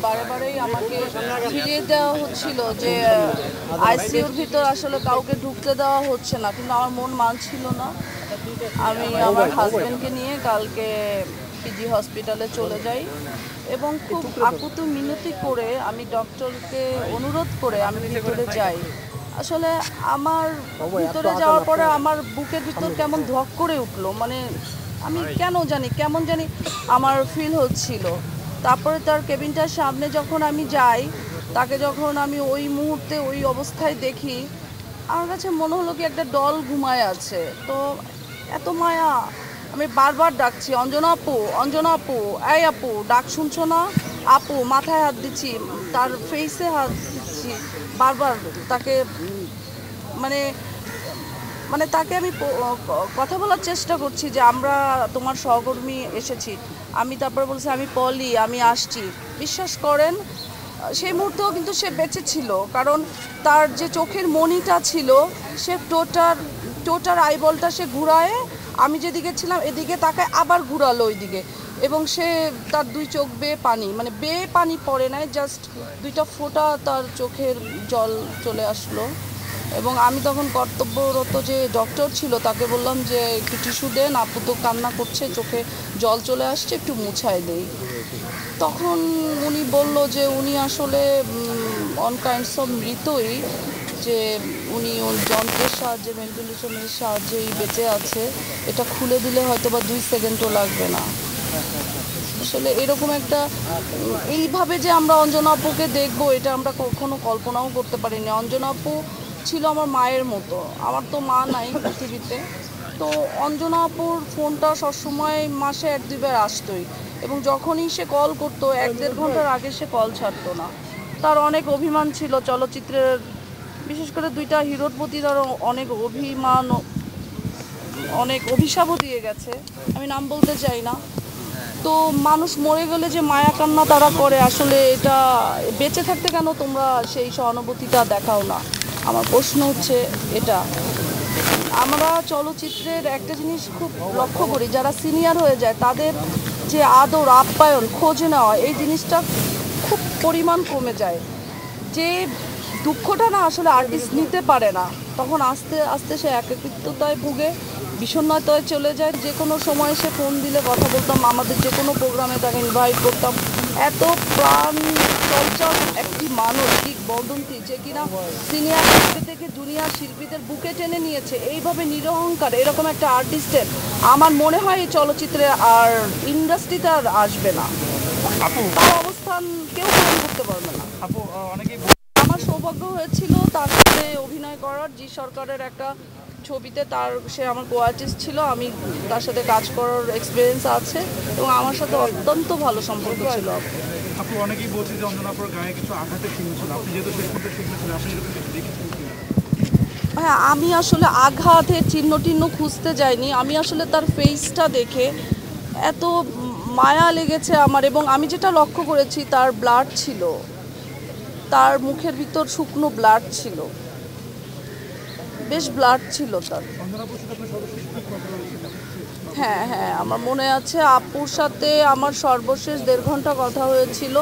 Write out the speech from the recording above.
বারেবারেই আমাকে ফিরিয়ে দেওয়া হচ্ছিল যে আইসিইউর ভিতর আসলে কাউকে ঢুকতে দেওয়া হচ্ছে না, কিন্তু আমার মন মানছিল না। আমি আমার হাজব্যান্ডকে নিয়ে কালকে পিজি হসপিটালে চলে যাই এবং খুব আকুতি মিনতি করে আমি ডক্টরকে অনুরোধ করে আমি ভিতরে যাই। আসলে আমার ভিতরে যাওয়ার পরে আমার বুকের ভিতর কেমন ধক করে উঠলো, মানে আমি কেমন জানি আমার ফিল হচ্ছিল। তারপরে তার কেবিনটার সামনে যখন আমি যাই, তাকে যখন আমি ওই মুহূর্তে ওই অবস্থায় দেখি, আমার কাছে মনে হলো কি একটা ডল ঘুমায় আছে। তো এত মায়া, আমি বারবার ডাকছি অঞ্জনা আপু, এই আপু, ডাক শুনছো না? আপু, মাথায় হাত দিচ্ছি, তার ফেসে হাত দিচ্ছি বারবার, তাকে মানে মানে তাকে আমি কথা বলার চেষ্টা করছি যে আমরা তোমার সহকর্মী এসেছি। আমি তারপরে বলছি আমি পলি, আমি আসছি। বিশ্বাস করেন সেই মুহূর্তেও কিন্তু সে বেঁচে ছিল, কারণ তার যে চোখের মণিটা ছিল সে টোটার আইবলটা সে ঘুরায়, আমি যেদিকে ছিলাম এদিকে তাকায় আবার ঘুরালো ওইদিকে, এবং সে তার দুই চোখ বেয়ে পানি, মানে বেয়ে পানি পড়ে নাই, জাস্ট দুইটা ফোঁটা তার চোখের জল চলে আসলো। এবং আমি তখন কর্তব্যরত যে ডক্টর ছিল তাকে বললাম যে একটু টিস্যু দেন, আপু তো কান্না করছে, চোখে জল চলে আসছে, একটু মুছাই দেই। তখন উনি বলল যে উনি আসলে অন কাইন্ডস অফ মৃতই, যে উনি ওর যন্ত্রের সাহায্যে, ভেন্টিলেশনের সাহায্যেই বেঁচে আছে, এটা খুলে দিলে হয়তো বা 2 সেকেন্ডও লাগবে না। আসলে এরকম একটা এইভাবে যে আমরা অঞ্জনা আপুকে দেখবো, এটা আমরা কখনো কল্পনাও করতে পারিনি। অঞ্জনা আপু ছিল আমার মায়ের মতো, আমার তো মা নাই পৃথিবীতে। তো অঞ্জনা আপুর ফোনটা সবসময় মাসে 1-2 বার আসতোই, এবং যখনই সে কল করতো 1-1.5 ঘন্টার আগে সে কল ছাড়তো না। তার অনেক অভিমান ছিল চলচ্চিত্রের, বিশেষ করে 2টা হিরোর প্রতি তার অনেক অভিমান, অনেক অভিশাপও দিয়ে গেছে, আমি নাম বলতে চাই না। তো মানুষ মরে গেলে যে মায়া কান্না তারা করে, আসলে এটা বেঁচে থাকতে কেন তোমরা সেই সহানুভূতিটা দেখাও না? আমার প্রশ্ন হচ্ছে এটা। আমরা চলচ্চিত্রের একটা জিনিস খুব লক্ষ্য করি, যারা সিনিয়র হয়ে যায় তাদের যে আদর আপ্যায়ন খোঁজ নেওয়া, এই জিনিসটা খুব পরিমাণ কমে যায়। যে দুঃখটা না আসলে আর্টিস্ট নিতে পারে না, তখন আস্তে আস্তে সে একাকিত্বতায় ভুগে, বিষণ্ণতায় চলে যায়। যে কোনো সময় সে ফোন দিলে কথা বলতাম, আমাদের যে কোনো প্রোগ্রামে তাকে ইনভাইট করতাম। এত প্রাণ চঞ্চল একটি মানুষ, কিংবদন্তি, যে কিনা সিনিয়র শিল্পী থেকে জুনিয়র শিল্পীদের বুকে টেনে নিয়েছে, এইভাবে নিরহংকার এরকম একটা আর্টিস্টের আমার মনে হয় এই চলচ্চিত্রে আর ইন্ডাস্ট্রিতে আর আসবে না। তার অবস্থান কেউ পূরণ করতে পারবে না। আমার সৌভাগ্য হয়েছিল তার সাথে অভিনয় করার, জি সরকারের একটা ছবিতে, সে আমার কো আর্টিস্ট ছিল, আমি তার সাথে কাজ করার এক্সপিরিয়েন্স আছে, এবং আমার সাথে অত্যন্ত ভালো সম্পর্ক ছিল। আপু, অনেকেই বলছে যে অঞ্জনা আপুর গায়ে কিছু আঘাতের চিহ্ন ছিল, আপনি যেহেতু শেষ পর্যন্ত শুনেছিলেন, আপনি এরকম কিছু দেখেছেন? হ্যাঁ, আমি আসলে আঘাতের চিহ্ন খুঁজতে যাইনি, আমি আসলে তার ফেসটা দেখে এত মায়া লেগেছে আমার, এবং আমি যেটা লক্ষ্য করেছি তার ব্লাড ছিল, তার মুখের ভিতর শুকনো ব্লাড ছিল, বেশ ব্লাড ছিল তার। হ্যাঁ, আমার মনে আছে আপুর সাথে আমার সর্বশেষ 1.5 ঘন্টা কথা হয়েছিল।